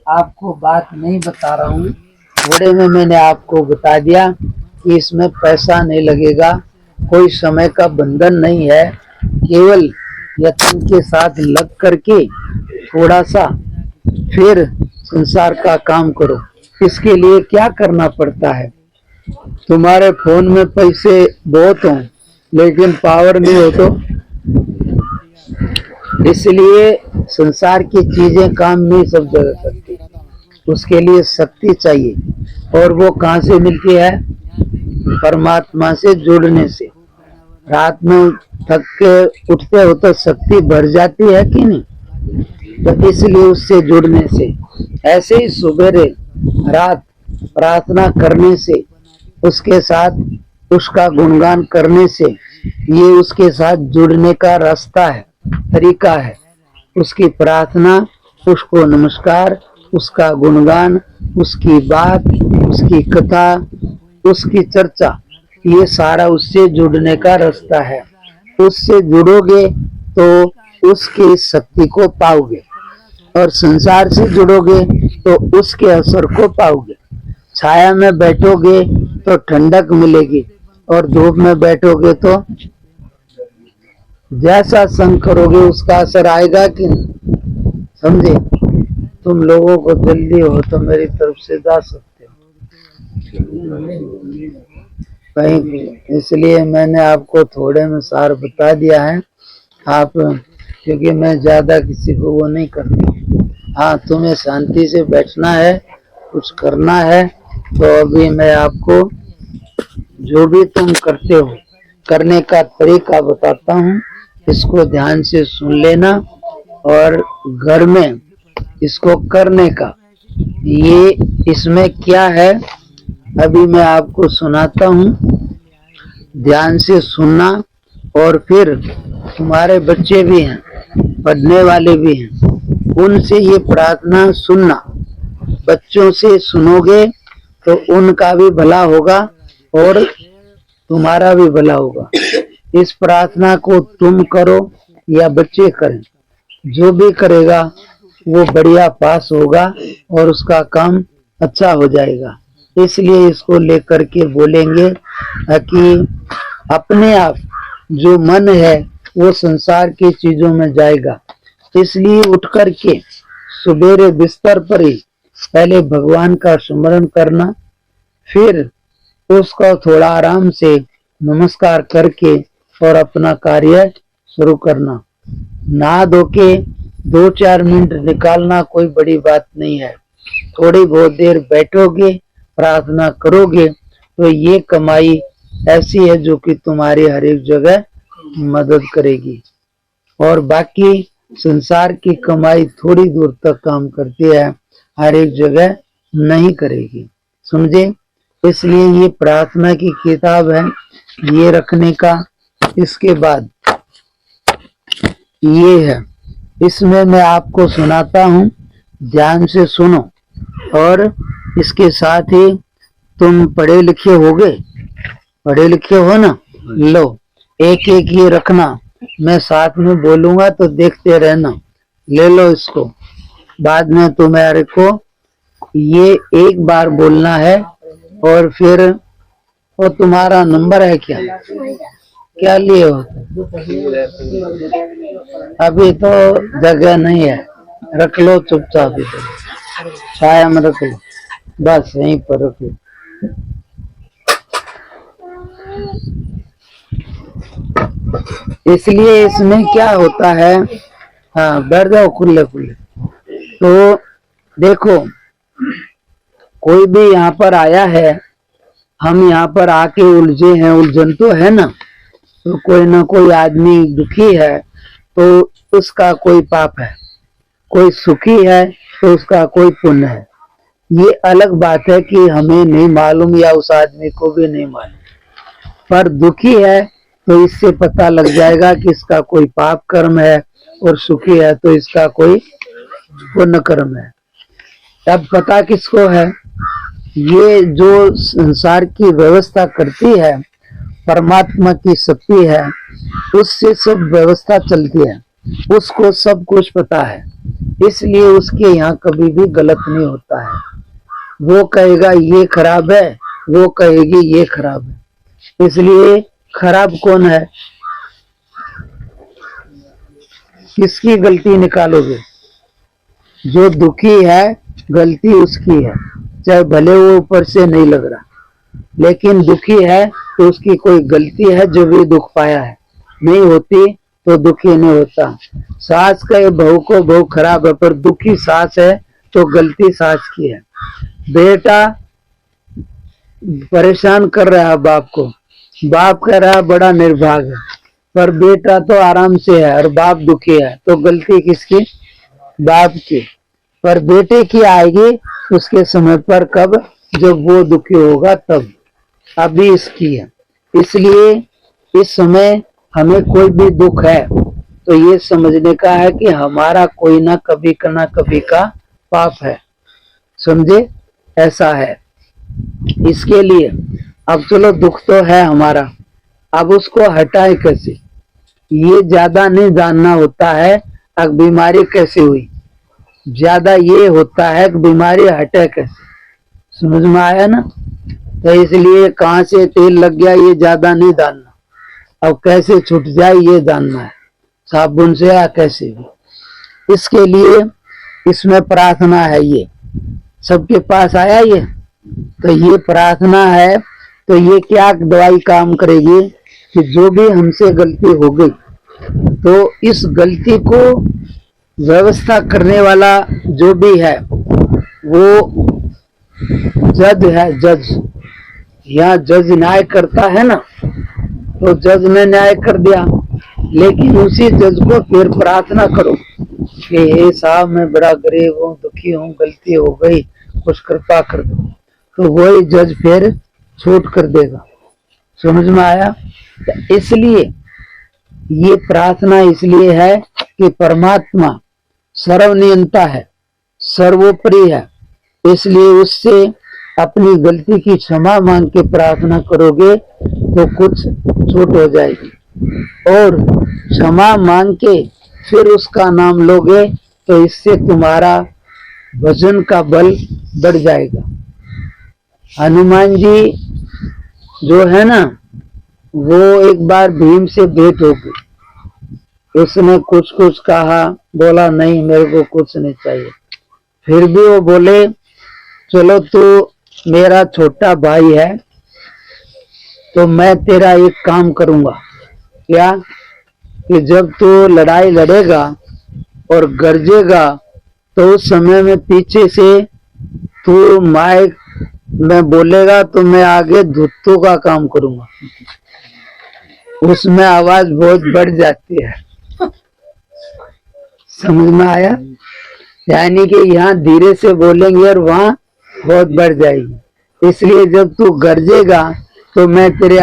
आपको बात नहीं बता रहा हूँ, थोड़े में मैंने आपको बता दिया कि इसमें पैसा नहीं लगेगा, कोई समय का बंधन नहीं है, केवल यत्न के साथ लग करके थोड़ा सा फिर संसार का काम करो। इसके लिए क्या करना पड़ता है, तुम्हारे फोन में पैसे बहुत हों लेकिन पावर नहीं हो तो इसलिए संसार की चीजें काम नहीं सब जगह करती, उसके लिए शक्ति चाहिए। और वो कहाँ से मिलती है, परमात्मा से जुड़ने से। रात में थक के उठते हो तो शक्ति बढ़ जाती है कि नहीं, तो इसलिए उससे जुड़ने से। ऐसे ही सुबेरे रात प्रार्थना करने से, उसके साथ उसका गुणगान करने से, ये उसके साथ जुड़ने का रास्ता है, तरीका है। उसकी प्रार्थना, उसको नमस्कार, उसका गुणगान, उसकी बात, उसकी कथा, उसकी चर्चा, ये सारा उससे जुड़ने का रास्ता है। उससे जुड़ोगे तो उसकी शक्ति को पाओगे, और संसार से जुड़ोगे तो उसके असर को पाओगे। छाया में बैठोगे तो ठंडक मिलेगी, और धूप में बैठोगे तो जैसा संग करोगे उसका असर आएगा कि नहीं, समझे। तुम लोगों को जल्दी हो तो मेरी तरफ से जा सकते हो कहीं, इसलिए मैंने आपको थोड़े में सार बता दिया है। आप, क्योंकि मैं ज्यादा किसी को वो नहीं करती। हाँ, तुम्हें शांति से बैठना है, कुछ करना है, तो अभी मैं आपको जो भी तुम करते हो करने का तरीका बताता हूँ, इसको ध्यान से सुन लेना, और घर में इसको करने का, ये इसमें क्या है अभी मैं आपको सुनाता हूँ, ध्यान से सुनना। और फिर तुम्हारे बच्चे भी हैं, पढ़ने वाले भी हैं, उनसे ये प्रार्थना सुनना। बच्चों से सुनोगे तो उनका भी भला होगा और तुम्हारा भी भला होगा। इस प्रार्थना को तुम करो या बच्चे करें, जो भी करेगा वो बढ़िया पास होगा और उसका काम अच्छा हो जाएगा। इसलिए इसको लेकर के बोलेंगे कि अपने आप जो मन है वो संसार की चीजों में जाएगा। इसलिए उठ कर के सुबेरे बिस्तर पर ही पहले भगवान का स्मरण करना, फिर उसका थोड़ा आराम से नमस्कार करके और अपना कार्य शुरू करना। नहा धो के 2-4 मिनट निकालना कोई बड़ी बात नहीं है। थोड़ी बहुत देर बैठोगे, प्रार्थना करोगे, तो ये कमाई ऐसी है जो कि तुम्हारी हर एक जगह मदद करेगी। और बाकी संसार की कमाई थोड़ी दूर तक काम करती है, हर एक जगह नहीं करेगी, समझे। इसलिए ये प्रार्थना की किताब है, ये रखने का। इसके बाद ये है, इसमें मैं आपको सुनाता हूँ, ध्यान से सुनो। और इसके साथ ही तुम पढ़े लिखे होगे, पढ़े लिखे हो ना, लो एक एक ये रखना, मैं साथ में बोलूंगा तो देखते रहना, ले लो इसको। बाद में तुम्हारे को ये एक बार बोलना है, और फिर वो तुम्हारा नंबर है क्या लिए हो, अभी तो जगह नहीं है, रख लो चुपचाप, इधर छाया में रख लो, बस यहीं पर रख लो। इसलिए इसमें क्या होता है, हाँ बैठ जाओ खुले खुले। तो देखो, कोई भी यहाँ पर आया है, हम यहाँ पर आके उलझे हैं, उलझन तो है ना, तो कोई ना कोई आदमी दुखी है तो उसका कोई पाप है, कोई सुखी है तो उसका कोई पुण्य है। ये अलग बात है कि हमें नहीं मालूम या उस आदमी को भी नहीं मालूम, पर दुखी है तो इससे पता लग जाएगा कि इसका कोई पाप कर्म है, और सुखी है तो इसका कोई पुण्य कर्म है। तब पता किसको है, ये जो संसार की व्यवस्था करती है, परमात्मा की शक्ति है, उससे सब व्यवस्था चलती है। उसको सब कुछ पता है, इसलिए उसके यहाँ कभी भी गलत नहीं होता है। वो कहेगा ये खराब है, वो कहेगी ये खराब है, इसलिए खराब कौन है? किसकी गलती निकालोगे? जो दुखी है गलती उसकी है, चाहे भले वो ऊपर से नहीं लग रहा, लेकिन दुखी है तो उसकी कोई गलती है जो भी दुख पाया है। नहीं होती तो दुखी नहीं होता। सास कहे बहू को बहू खराब है, पर दुखी सास है तो गलती सास की है। बेटा परेशान कर रहा है बाप को, बाप कह रहा है बड़ा निर्भाग है, पर बेटा तो आराम से है और बाप दुखी है, तो गलती किसकी? बाप की। पर बेटे की आएगी उसके समय पर, कब? जब वो दुखी होगा तब। अभी इसकी है। इसलिए इस समय हमें कोई भी दुख है तो ये समझने का है कि हमारा कोई ना कभी का पाप है, समझे? ऐसा है। इसके लिए अब चलो दुख तो है हमारा, अब उसको हटाए कैसे? ये ज्यादा नहीं जानना होता है अब बीमारी कैसे हुई, ज्यादा ये होता है कि बीमारी हटे कैसे। समझ में आया ना? तो इसलिए कहाँ से तेल लग गया ये ज्यादा नहीं जानना, अब कैसे छूट जाए ये जानना है, साबुन से या कैसे भी। इसके लिए इसमें प्रार्थना है, ये सबके पास आया ये, तो ये प्रार्थना है। तो ये क्या दवाई काम करेगी कि जो भी हमसे गलती हो गई तो इस गलती को व्यवस्था करने वाला जो भी है वो जज है। जज, यहाँ जज न्याय करता है ना, तो जज ने न्याय कर दिया, लेकिन उसी जज को फिर प्रार्थना करो कि हे साहब मैं बड़ा गरीब हूँ, दुखी हूँ, गलती हो गई, कुछ कृपा कर दो, तो वही जज फिर छूट कर देगा। समझ में आया? तो इसलिए ये प्रार्थना इसलिए है कि परमात्मा सर्वनियंता है, सर्वोपरि है, इसलिए उससे अपनी गलती की क्षमा मांग के प्रार्थना करोगे तो कुछ छूट हो जाएगी, और क्षमा मांग के फिर उसका नाम लोगे तो इससे तुम्हारा भजन का बल बढ़ जाएगा। हनुमान जी जो है ना, वो एक बार भीम से भेंट हो गई, उसने कुछ कुछ कहा, बोला नहीं मेरे को कुछ नहीं चाहिए, फिर भी वो बोले चलो तू मेरा छोटा भाई है तो मैं तेरा एक काम करूंगा, क्या? कि जब तू लड़ाई लड़ेगा और गरजेगा तो उस समय में पीछे से तू माइक में बोलेगा तो मैं आगे धुत्तों का काम करूंगा। उसमें आवाज बहुत बढ़ जाती है। समझ में आया? यानी कि यहाँ धीरे से बोलेंगे और वहां बहुत बढ़ जाएगी, इसलिए जब तू गरजेगा तो मैं तेरे